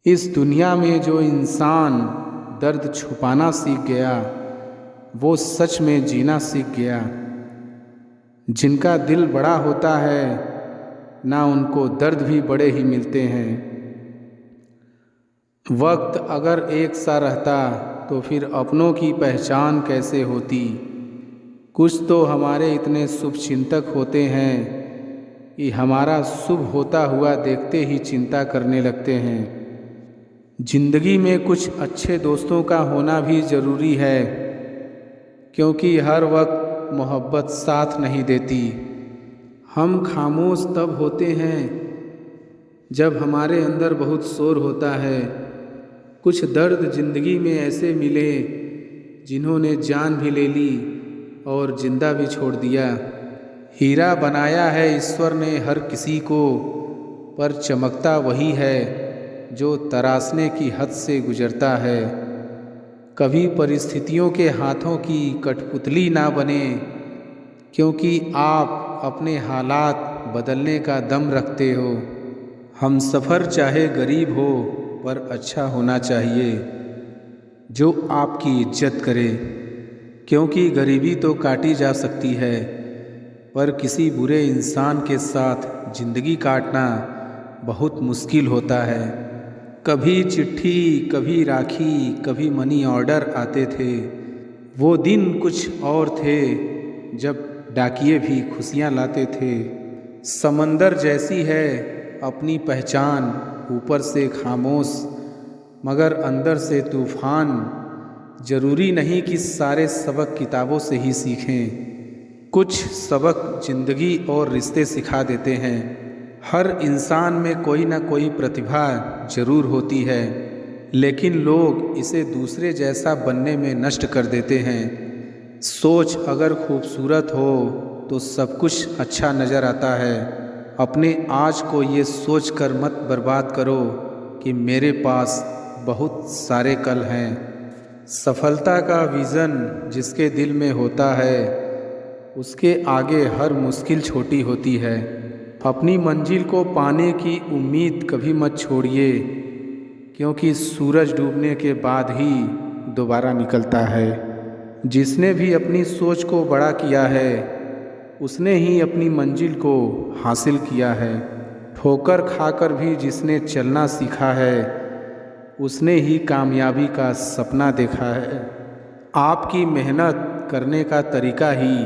इस दुनिया में जो इंसान दर्द छुपाना सीख गया वो सच में जीना सीख गया। जिनका दिल बड़ा होता है ना उनको दर्द भी बड़े ही मिलते हैं। वक्त अगर एक सा रहता तो फिर अपनों की पहचान कैसे होती। कुछ तो हमारे इतने शुभ चिंतक होते हैं कि हमारा शुभ होता हुआ देखते ही चिंता करने लगते हैं। जिंदगी में कुछ अच्छे दोस्तों का होना भी ज़रूरी है, क्योंकि हर वक्त मोहब्बत साथ नहीं देती। हम खामोश तब होते हैं जब हमारे अंदर बहुत शोर होता है। कुछ दर्द जिंदगी में ऐसे मिले जिन्होंने जान भी ले ली और जिंदा भी छोड़ दिया। हीरा बनाया है ईश्वर ने हर किसी को, पर चमकता वही है जो तराशने की हद से गुजरता है। कभी परिस्थितियों के हाथों की कठपुतली ना बने, क्योंकि आप अपने हालात बदलने का दम रखते हो। हम सफ़र चाहे गरीब हो पर अच्छा होना चाहिए, जो आपकी इज्जत करे। क्योंकि गरीबी तो काटी जा सकती है, पर किसी बुरे इंसान के साथ ज़िंदगी काटना बहुत मुश्किल होता है। कभी चिट्ठी, कभी राखी, कभी मनी ऑर्डर आते थे। वो दिन कुछ और थे जब डाकिये भी खुशियाँ लाते थे। समंदर जैसी है अपनी पहचान, ऊपर से खामोश मगर अंदर से तूफान। ज़रूरी नहीं कि सारे सबक किताबों से ही सीखें, कुछ सबक ज़िंदगी और रिश्ते सिखा देते हैं। हर इंसान में कोई ना कोई प्रतिभा ज़रूर होती है, लेकिन लोग इसे दूसरे जैसा बनने में नष्ट कर देते हैं। सोच अगर खूबसूरत हो तो सब कुछ अच्छा नज़र आता है। अपने आज को ये सोच कर मत बर्बाद करो कि मेरे पास बहुत सारे कल हैं। सफलता का विज़न जिसके दिल में होता है, उसके आगे हर मुश्किल छोटी होती है। अपनी मंजिल को पाने की उम्मीद कभी मत छोड़िए, क्योंकि सूरज डूबने के बाद ही दोबारा निकलता है। जिसने भी अपनी सोच को बड़ा किया है, उसने ही अपनी मंजिल को हासिल किया है। ठोकर खाकर भी जिसने चलना सीखा है, उसने ही कामयाबी का सपना देखा है। आपकी मेहनत करने का तरीका ही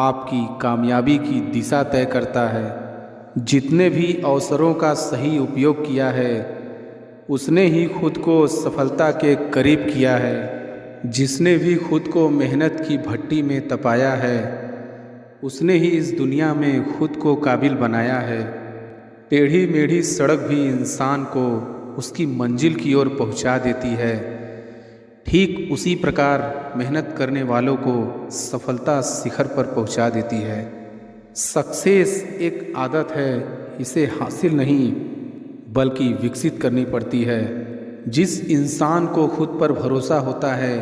आपकी कामयाबी की दिशा तय करता है। जितने भी अवसरों का सही उपयोग किया है, उसने ही खुद को सफलता के करीब किया है। जिसने भी खुद को मेहनत की भट्टी में तपाया है, उसने ही इस दुनिया में खुद को काबिल बनाया है। टेढ़ी मेढ़ी सड़क भी इंसान को उसकी मंजिल की ओर पहुंचा देती है। ठीक उसी प्रकार मेहनत करने वालों को सफलता शिखर पर पहुंचा देती है। सक्सेस एक आदत है, इसे हासिल नहीं बल्कि विकसित करनी पड़ती है। जिस इंसान को खुद पर भरोसा होता है,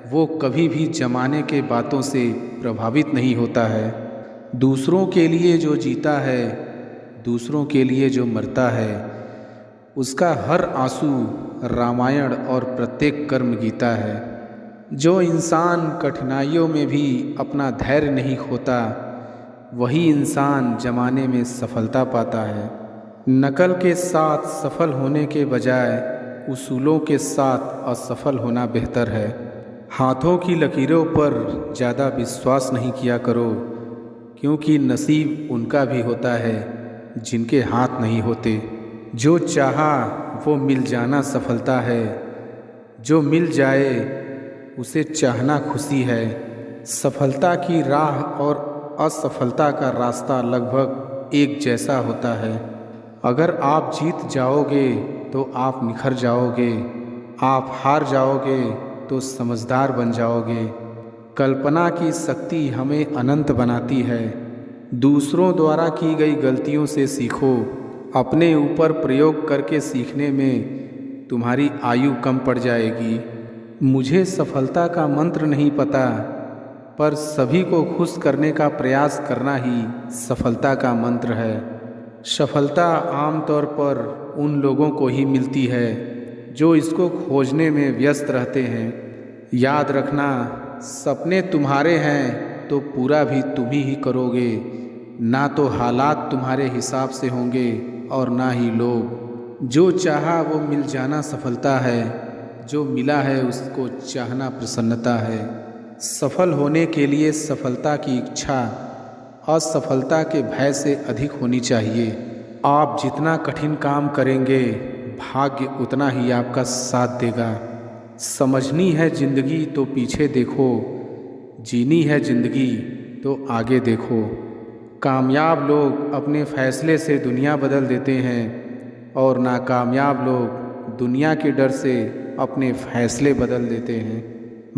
वो कभी भी ज़माने के बातों से प्रभावित नहीं होता है। दूसरों के लिए जो जीता है, दूसरों के लिए जो मरता है, उसका हर आंसू रामायण और प्रत्येक कर्म गीता है। जो इंसान कठिनाइयों में भी अपना धैर्य नहीं खोता, वही इंसान ज़माने में सफलता पाता है। नकल के साथ सफल होने के बजाय उसूलों के साथ असफल होना बेहतर है। हाथों की लकीरों पर ज़्यादा विश्वास नहीं किया करो, क्योंकि नसीब उनका भी होता है जिनके हाथ नहीं होते। जो चाहा वो मिल जाना सफलता है, जो मिल जाए उसे चाहना खुशी है। सफलता की राह और असफलता का रास्ता लगभग एक जैसा होता है। अगर आप जीत जाओगे तो आप निखर जाओगे, आप हार जाओगे तो समझदार बन जाओगे। कल्पना की शक्ति हमें अनंत बनाती है। दूसरों द्वारा की गई गलतियों से सीखो, अपने ऊपर प्रयोग करके सीखने में तुम्हारी आयु कम पड़ जाएगी। मुझे सफलता का मंत्र नहीं पता, पर सभी को खुश करने का प्रयास करना ही सफलता का मंत्र है। सफलता आमतौर पर उन लोगों को ही मिलती है जो इसको खोजने में व्यस्त रहते हैं। याद रखना, सपने तुम्हारे हैं तो पूरा भी तुम ही करोगे, ना तो हालात तुम्हारे हिसाब से होंगे और ना ही लोग। जो चाहा वो मिल जाना सफलता है, जो मिला है उसको चाहना प्रसन्नता है। सफल होने के लिए सफलता की इच्छा असफलता के भय से अधिक होनी चाहिए। आप जितना कठिन काम करेंगे, भाग्य उतना ही आपका साथ देगा। समझनी है जिंदगी तो पीछे देखो, जीनी है जिंदगी तो आगे देखो। कामयाब लोग अपने फैसले से दुनिया बदल देते हैं और नाकामयाब लोग दुनिया के डर से अपने फैसले बदल देते हैं।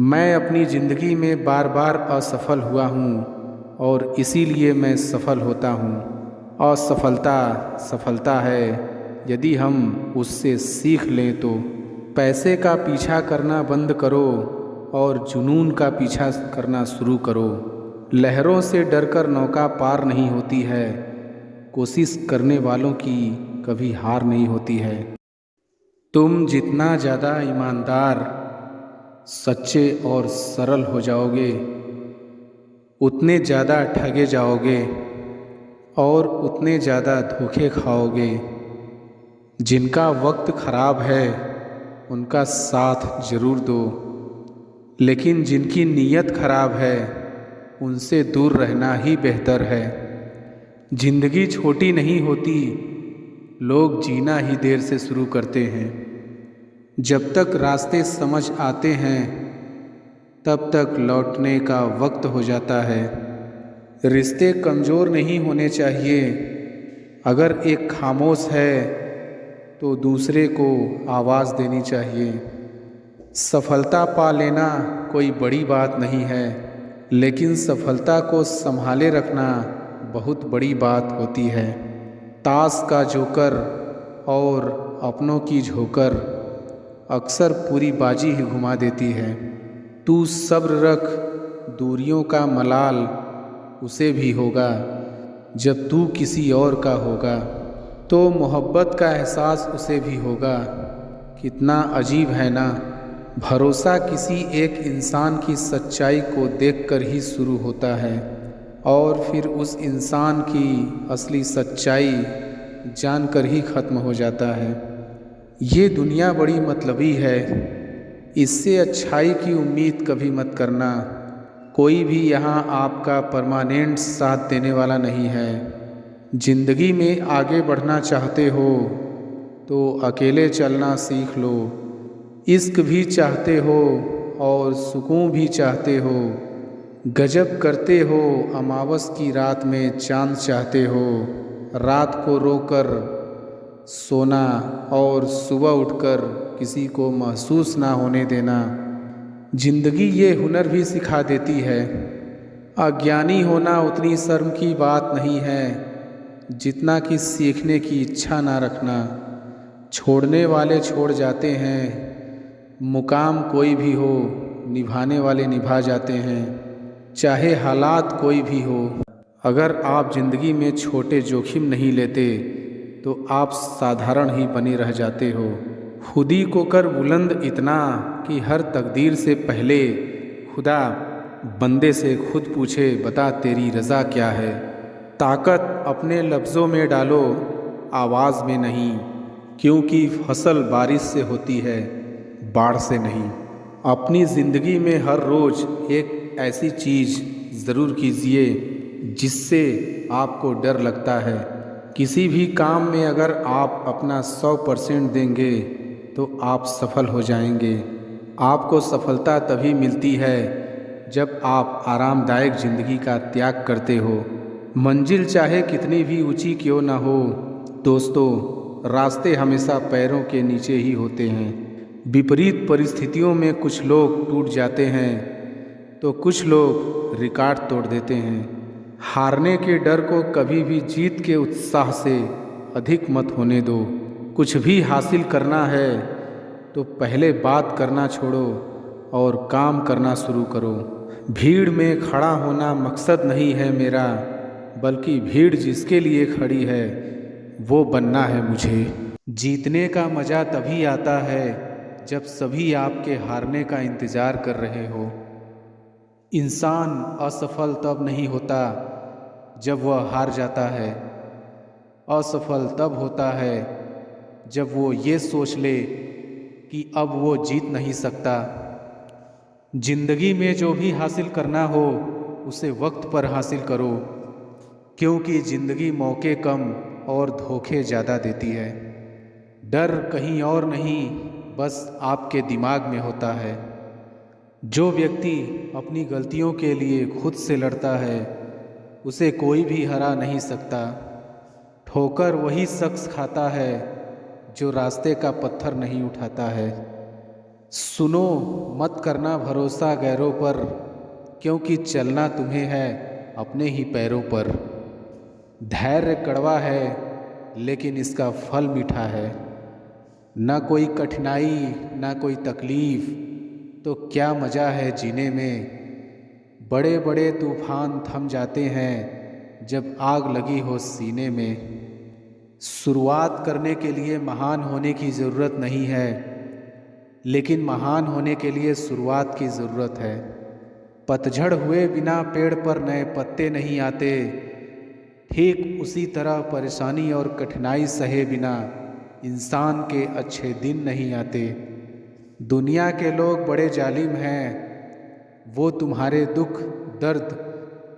मैं अपनी ज़िंदगी में बार बार असफल हुआ हूँ और इसीलिए मैं सफल होता हूँ। असफलता सफलता है यदि हम उससे सीख लें तो। पैसे का पीछा करना बंद करो और जुनून का पीछा करना शुरू करो। लहरों से डरकर नौका पार नहीं होती है, कोशिश करने वालों की कभी हार नहीं होती है। तुम जितना ज़्यादा ईमानदार, सच्चे और सरल हो जाओगे, उतने ज़्यादा ठगे जाओगे और उतने ज़्यादा धोखे खाओगे। जिनका वक्त ख़राब है उनका साथ ज़रूर दो, लेकिन जिनकी नीयत ख़राब है उनसे दूर रहना ही बेहतर है। जिंदगी छोटी नहीं होती, लोग जीना ही देर से शुरू करते हैं। जब तक रास्ते समझ आते हैं तब तक लौटने का वक्त हो जाता है। रिश्ते कमज़ोर नहीं होने चाहिए। अगर एक खामोश है तो दूसरे को आवाज़ देनी चाहिए। सफलता पा लेना कोई बड़ी बात नहीं है, लेकिन सफलता को संभाले रखना बहुत बड़ी बात होती है। ताश का जोकर और अपनों की झोकर अक्सर पूरी बाजी ही घुमा देती है। तू सब्र रख, दूरियों का मलाल उसे भी होगा जब तू किसी और का होगा। तो मोहब्बत का एहसास उसे भी होगा। कितना अजीब है ना, भरोसा किसी एक इंसान की सच्चाई को देखकर ही शुरू होता है और फिर उस इंसान की असली सच्चाई जानकर ही ख़त्म हो जाता है। ये दुनिया बड़ी मतलबी है, इससे अच्छाई की उम्मीद कभी मत करना। कोई भी यहाँ आपका परमानेंट साथ देने वाला नहीं है। ज़िंदगी में आगे बढ़ना चाहते हो तो अकेले चलना सीख लो। इश्क भी चाहते हो और सुकून भी चाहते हो। गजब करते हो, अमावस की रात में चांद चाहते हो। रात को रोकर सोना और सुबह उठकर किसी को महसूस ना होने देना। जिंदगी ये हुनर भी सिखा देती है। अज्ञानी होना उतनी शर्म की बात नहीं है जितना कि सीखने की इच्छा ना रखना। छोड़ने वाले छोड़ जाते हैं, मुकाम कोई भी हो निभाने वाले निभा जाते हैं, चाहे हालात कोई भी हो। अगर आप ज़िंदगी में छोटे जोखिम नहीं लेते तो आप साधारण ही बने रह जाते हो। खुदी को कर बुलंद इतना कि हर तकदीर से पहले खुदा बंदे से खुद पूछे, बता तेरी रज़ा क्या है। ताकत अपने लफ्ज़ों में डालो, आवाज़ में नहीं, क्योंकि फसल बारिश से होती है, बाढ़ से नहीं। अपनी ज़िंदगी में हर रोज़ एक ऐसी चीज़ ज़रूर कीजिए जिससे आपको डर लगता है। किसी भी काम में अगर आप अपना 100% देंगे तो आप सफल हो जाएंगे। आपको सफलता तभी मिलती है जब आप आरामदायक ज़िंदगी का त्याग करते हो। मंजिल चाहे कितनी भी ऊंची क्यों ना हो दोस्तों, रास्ते हमेशा पैरों के नीचे ही होते हैं। विपरीत परिस्थितियों में कुछ लोग टूट जाते हैं तो कुछ लोग रिकॉर्ड तोड़ देते हैं। हारने के डर को कभी भी जीत के उत्साह से अधिक मत होने दो। कुछ भी हासिल करना है तो पहले बात करना छोड़ो और काम करना शुरू करो। भीड़ में खड़ा होना मकसद नहीं है मेरा, बल्कि भीड़ जिसके लिए खड़ी है वो बनना है मुझे। जीतने का मज़ा तभी आता है जब सभी आपके हारने का इंतज़ार कर रहे हो। इंसान असफल तब नहीं होता जब वह हार जाता है, असफल तब होता है जब वो ये सोच ले कि अब वो जीत नहीं सकता। जिंदगी में जो भी हासिल करना हो उसे वक्त पर हासिल करो, क्योंकि ज़िंदगी मौके कम और धोखे ज़्यादा देती है। डर कहीं और नहीं, बस आपके दिमाग में होता है। जो व्यक्ति अपनी गलतियों के लिए खुद से लड़ता है उसे कोई भी हरा नहीं सकता। ठोकर वही शख्स खाता है जो रास्ते का पत्थर नहीं उठाता है। सुनो, मत करना भरोसा गैरों पर, क्योंकि चलना तुम्हें है अपने ही पैरों पर। धैर्य कड़वा है लेकिन इसका फल मीठा है। ना कोई कठिनाई ना कोई तकलीफ तो क्या मज़ा है जीने में। बड़े बड़े तूफान थम जाते हैं जब आग लगी हो सीने में। शुरुआत करने के लिए महान होने की ज़रूरत नहीं है, लेकिन महान होने के लिए शुरुआत की ज़रूरत है। पतझड़ हुए बिना पेड़ पर नए पत्ते नहीं आते, ठीक उसी तरह परेशानी और कठिनाई सहे बिना इंसान के अच्छे दिन नहीं आते। दुनिया के लोग बड़े जालिम हैं, वो तुम्हारे दुख दर्द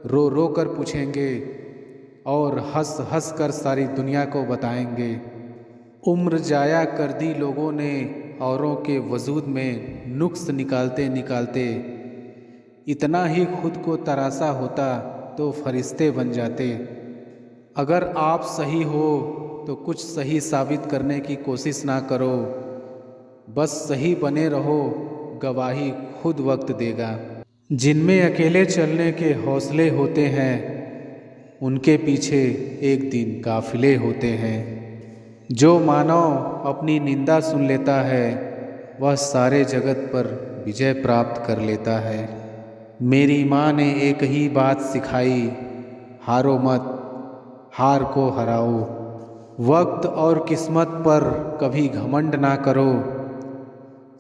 रो रो कर पूछेंगे और हंस हंस कर सारी दुनिया को बताएंगे। उम्र जाया कर दी लोगों ने औरों के वजूद में नुक्स निकालते निकालते। इतना ही खुद को तरासा होता तो फरिश्ते बन जाते। अगर आप सही हो तो कुछ सही साबित करने की कोशिश ना करो, बस सही बने रहो, गवाही खुद वक्त देगा। जिनमें अकेले चलने के हौसले होते हैं उनके पीछे एक दिन काफिले होते हैं। जो मानव अपनी निंदा सुन लेता है वह सारे जगत पर विजय प्राप्त कर लेता है। मेरी माँ ने एक ही बात सिखाई, हारो मत, हार को हराओ। वक्त और किस्मत पर कभी घमंड ना करो,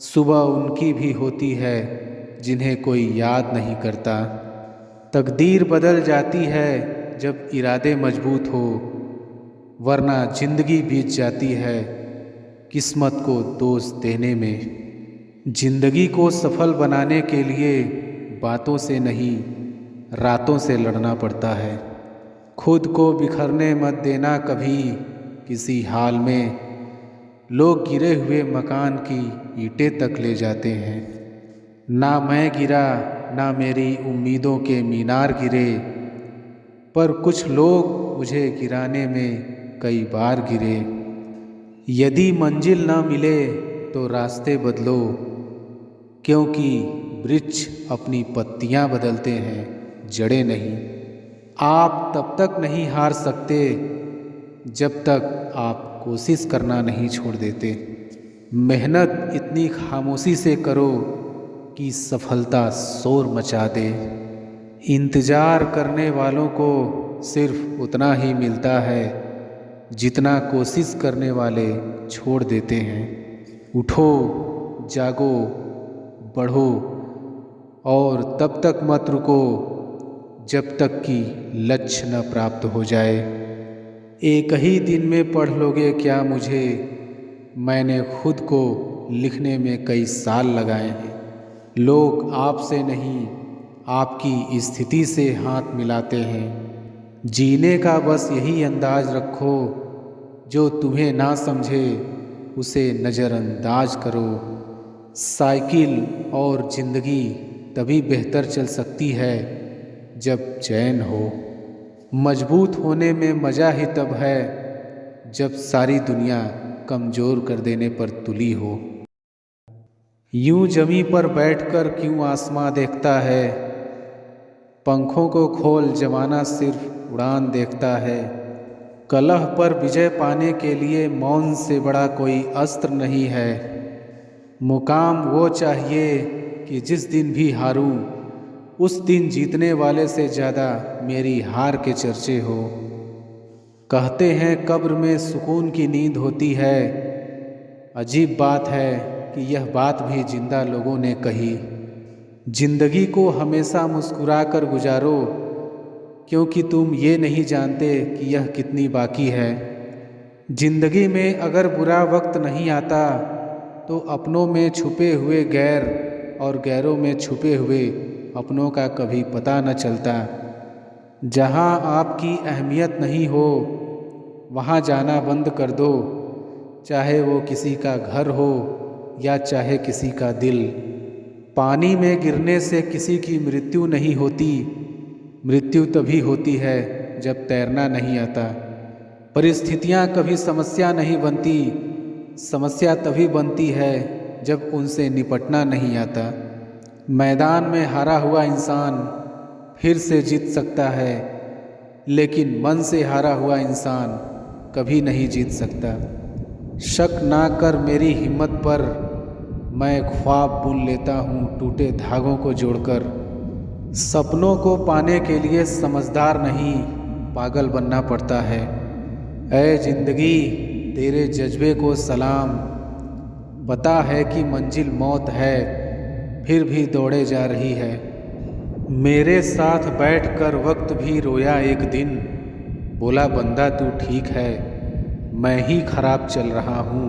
सुबह उनकी भी होती है जिन्हें कोई याद नहीं करता। तकदीर बदल जाती है जब इरादे मजबूत हो, वरना जिंदगी बीत जाती है किस्मत को दोष देने में। जिंदगी को सफल बनाने के लिए बातों से नहीं रातों से लड़ना पड़ता है। खुद को बिखरने मत देना कभी किसी हाल में। लोग गिरे हुए मकान की ईंटें तक ले जाते हैं। ना मैं गिरा ना मेरी उम्मीदों के मीनार गिरे, पर कुछ लोग मुझे गिराने में कई बार गिरे। यदि मंजिल ना मिले तो रास्ते बदलो, क्योंकि वृक्ष अपनी पत्तियां बदलते हैं, जड़ें नहीं। आप तब तक नहीं हार सकते जब तक आप कोशिश करना नहीं छोड़ देते। मेहनत इतनी खामोशी से करो कि सफलता शोर मचा दे। इंतज़ार करने वालों को सिर्फ उतना ही मिलता है जितना कोशिश करने वाले छोड़ देते हैं। उठो, जागो, बढ़ो और तब तक मत रुको जब तक कि लक्ष्य न प्राप्त हो जाए। एक ही दिन में पढ़ लोगे क्या मुझे, मैंने खुद को लिखने में कई साल लगाए हैं। लोग आपसे नहीं आपकी स्थिति से हाथ मिलाते हैं। जीने का बस यही अंदाज रखो, जो तुम्हें ना समझे उसे नज़रअंदाज करो। साइकिल और ज़िंदगी तभी बेहतर चल सकती है जब चैन हो। मजबूत होने में मज़ा ही तब है जब सारी दुनिया कमज़ोर कर देने पर तुली हो। यूं जमी पर बैठकर क्यों आसमां देखता है, पंखों को खोल जमाना सिर्फ उड़ान देखता है। कलह पर विजय पाने के लिए मौन से बड़ा कोई अस्त्र नहीं है। मुकाम वो चाहिए कि जिस दिन भी हारूं उस दिन जीतने वाले से ज़्यादा मेरी हार के चर्चे हो। कहते हैं कब्र में सुकून की नींद होती है। अजीब बात है कि यह बात भी जिंदा लोगों ने कही। जिंदगी को हमेशा मुस्कुरा कर गुजारो, क्योंकि तुम ये नहीं जानते कि यह कितनी बाकी है। जिंदगी में अगर बुरा वक्त नहीं आता तो अपनों में छुपे हुए गैर और गैरों में छुपे हुए अपनों का कभी पता न चलता। जहाँ आपकी अहमियत नहीं हो वहाँ जाना बंद कर दो, चाहे वो किसी का घर हो या चाहे किसी का दिल। पानी में गिरने से किसी की मृत्यु नहीं होती। मृत्यु तभी होती है जब तैरना नहीं आता। परिस्थितियाँ कभी समस्या नहीं बनती। समस्या तभी बनती है जब उनसे निपटना नहीं आता। मैदान में हारा हुआ इंसान फिर से जीत सकता है, लेकिन मन से हारा हुआ इंसान कभी नहीं जीत सकता। शक ना कर मेरी हिम्मत पर, मैं ख्वाब बुन लेता हूँ टूटे धागों को जोड़कर। सपनों को पाने के लिए समझदार नहीं पागल बनना पड़ता है। ऐ जिंदगी तेरे जज्बे को सलाम। पता है कि मंजिल मौत है, फिर भी दौड़े जा रही है। मेरे साथ बैठकर वक्त भी रोया एक दिन, बोला बंदा तू ठीक है, मैं ही खराब चल रहा हूँ।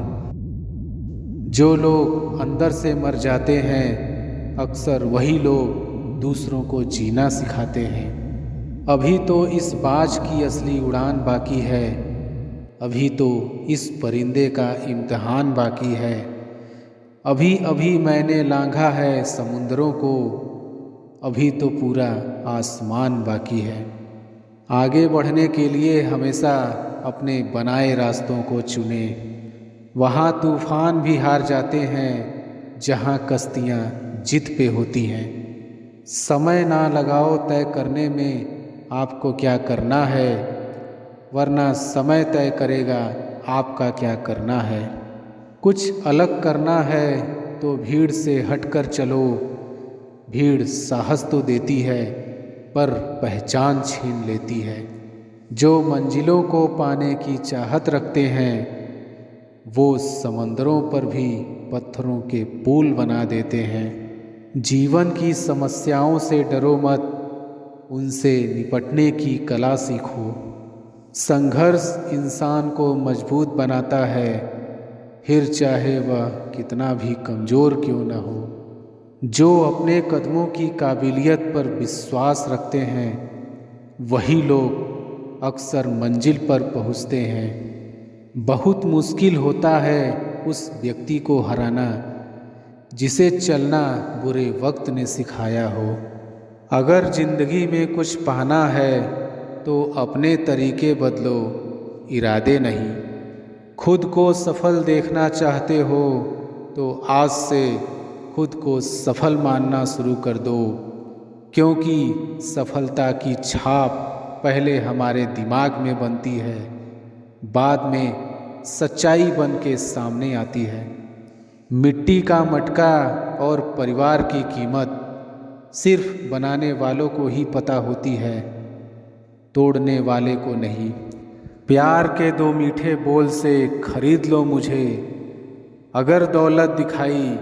जो लोग अंदर से मर जाते हैं अक्सर वही लोग दूसरों को जीना सिखाते हैं। अभी तो इस बाज की असली उड़ान बाकी है, अभी तो इस परिंदे का इम्तिहान बाकी है। अभी अभी मैंने लांघा है समुंदरों को, अभी तो पूरा आसमान बाकी है। आगे बढ़ने के लिए हमेशा अपने बनाए रास्तों को चुने। वहाँ तूफान भी हार जाते हैं जहाँ कश्तियाँ जिद पे होती हैं। समय ना लगाओ तय करने में आपको क्या करना है, वरना समय तय करेगा आपका क्या करना है। कुछ अलग करना है तो भीड़ से हटकर चलो। भीड़ साहस तो देती है पर पहचान छीन लेती है। जो मंजिलों को पाने की चाहत रखते हैं वो समंदरों पर भी पत्थरों के पुल बना देते हैं। जीवन की समस्याओं से डरो मत, उनसे निपटने की कला सीखो। संघर्ष इंसान को मजबूत बनाता है, फिर चाहे वह कितना भी कमज़ोर क्यों न हो। जो अपने कदमों की काबिलियत पर विश्वास रखते हैं वही लोग अक्सर मंजिल पर पहुंचते हैं। बहुत मुश्किल होता है उस व्यक्ति को हराना जिसे चलना बुरे वक्त ने सिखाया हो। अगर ज़िंदगी में कुछ पाना है तो अपने तरीके बदलो, इरादे नहीं। खुद को सफल देखना चाहते हो तो आज से खुद को सफल मानना शुरू कर दो, क्योंकि सफलता की छाप पहले हमारे दिमाग में बनती है, बाद में सच्चाई बन के सामने आती है। मिट्टी का मटका और परिवार की कीमत सिर्फ बनाने वालों को ही पता होती है, तोड़ने वाले को नहीं। प्यार के दो मीठे बोल से खरीद लो मुझे, अगर दौलत दिखाई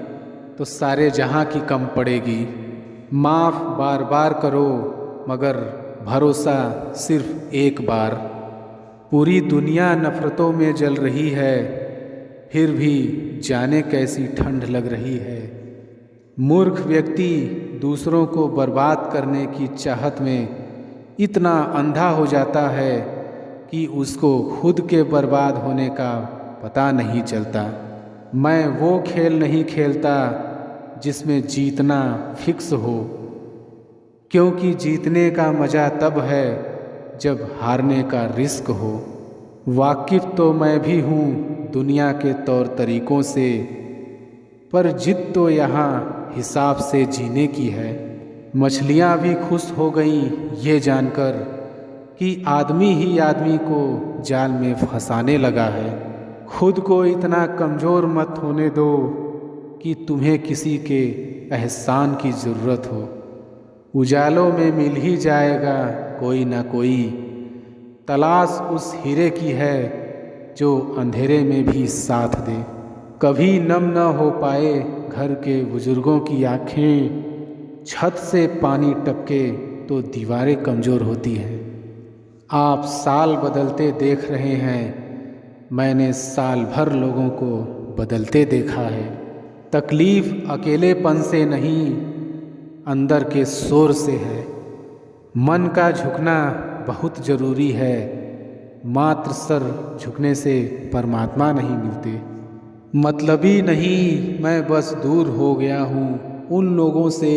तो सारे जहां की कम पड़ेगी। माफ़ बार बार करो मगर भरोसा सिर्फ एक बार। पूरी दुनिया नफ़रतों में जल रही है, फिर भी जाने कैसी ठंड लग रही है। मूर्ख व्यक्ति दूसरों को बर्बाद करने की चाहत में इतना अंधा हो जाता है कि उसको खुद के बर्बाद होने का पता नहीं चलता। मैं वो खेल नहीं खेलता जिसमें जीतना फिक्स हो, क्योंकि जीतने का मज़ा तब है जब हारने का रिस्क हो। वाकिफ़ तो मैं भी हूँ दुनिया के तौर तरीक़ों से, पर जिद तो यहाँ हिसाब से जीने की है। मछलियाँ भी खुश हो गईं ये जानकर कि आदमी ही आदमी को जाल में फंसाने लगा है। खुद को इतना कमज़ोर मत होने दो कि तुम्हें किसी के एहसान की ज़रूरत हो। उजालों में मिल ही जाएगा कोई ना कोई, तलाश उस हीरे की है जो अंधेरे में भी साथ दे। कभी नम न हो पाए घर के बुजुर्गों की आँखें, छत से पानी टपके तो दीवारें कमज़ोर होती हैं। आप साल बदलते देख रहे हैं, मैंने साल भर लोगों को बदलते देखा है। तकलीफ़ अकेलेपन से नहीं, अंदर के शोर से है। मन का झुकना बहुत ज़रूरी है, मात्र सर झुकने से परमात्मा नहीं मिलते। मतलबी नहीं, मैं बस दूर हो गया हूँ उन लोगों से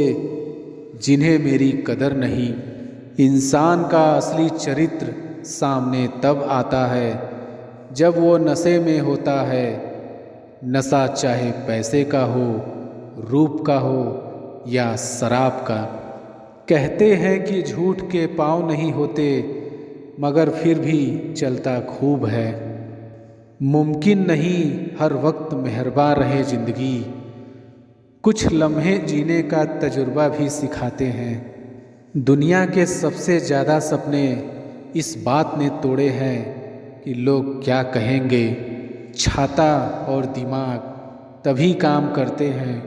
जिन्हें मेरी कदर नहीं। इंसान का असली चरित्र सामने तब आता है जब वो नशे में होता है। नशा चाहे पैसे का हो, रूप का हो या शराब का। कहते हैं कि झूठ के पाँव नहीं होते, मगर फिर भी चलता खूब है। मुमकिन नहीं हर वक्त मेहरबान रहे ज़िंदगी, कुछ लम्हे जीने का तजुर्बा भी सिखाते हैं। दुनिया के सबसे ज़्यादा सपने इस बात ने तोड़े हैं कि लोग क्या कहेंगे। छाता और दिमाग तभी काम करते हैं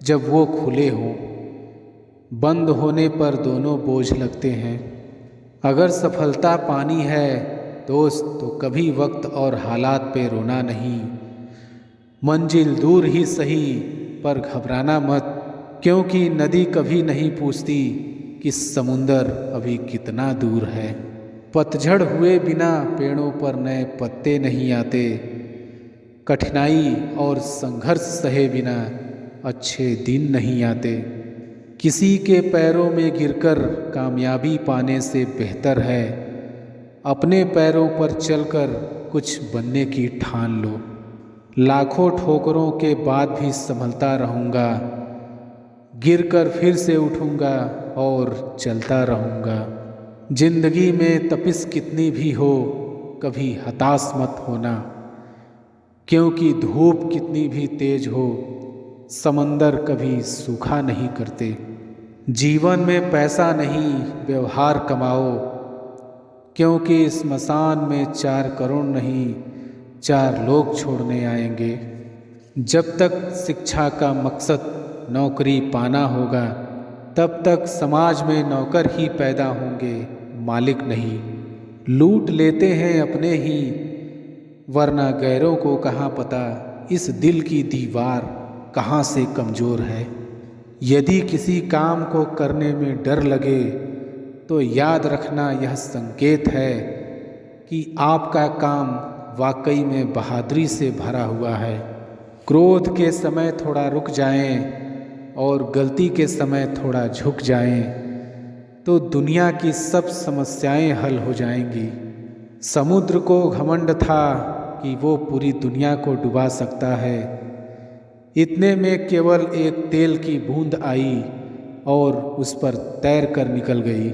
जब वो खुले हों, बंद होने पर दोनों बोझ लगते हैं। अगर सफलता पानी है दोस्त, तो कभी वक्त और हालात पे रोना नहीं। मंजिल दूर ही सही पर घबराना मत, क्योंकि नदी कभी नहीं पूछती कि समुंदर अभी कितना दूर है। पतझड़ हुए बिना पेड़ों पर नए पत्ते नहीं आते। कठिनाई और संघर्ष सहे बिना अच्छे दिन नहीं आते। किसी के पैरों में गिरकर कामयाबी पाने से बेहतर है अपने पैरों पर चलकर कुछ बनने की ठान लो। लाखों ठोकरों के बाद भी संभलता रहूँगा, गिरकर फिर से उठूँगा और चलता रहूँगा। जिंदगी में तपिश कितनी भी हो, कभी हताश मत होना, क्योंकि धूप कितनी भी तेज हो, समंदर कभी सूखा नहीं करते। जीवन में पैसा नहीं, व्यवहार कमाओ, क्योंकि स्मशान में 4 करोड़ नहीं 4 लोग छोड़ने आएंगे। जब तक शिक्षा का मकसद नौकरी पाना होगा, तब तक समाज में नौकर ही पैदा होंगे, मालिक नहीं। लूट लेते हैं अपने ही, वरना गैरों को कहाँ पता इस दिल की दीवार कहाँ से कमज़ोर है। यदि किसी काम को करने में डर लगे तो याद रखना यह संकेत है कि आपका काम वाकई में बहादुरी से भरा हुआ है। क्रोध के समय थोड़ा रुक जाएं और गलती के समय थोड़ा झुक जाएं, तो दुनिया की सब समस्याएं हल हो जाएंगी। समुद्र को घमंड था कि वो पूरी दुनिया को डुबा सकता है। इतने में केवल एक तेल की बूंद आई और उस पर तैर कर निकल गई।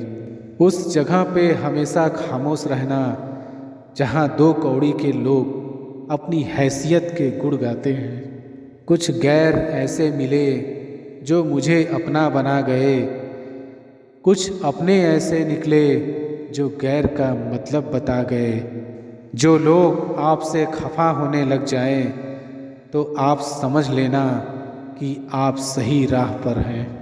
उस जगह पे हमेशा खामोश रहना जहाँ 2 कौड़ी के लोग अपनी हैसियत के गुण गाते हैं। कुछ गैर ऐसे मिले जो मुझे अपना बना गए, कुछ अपने ऐसे निकले जो गैर का मतलब बता गए। जो लोग आपसे खफा होने लग जाएं, तो आप समझ लेना कि आप सही राह पर हैं।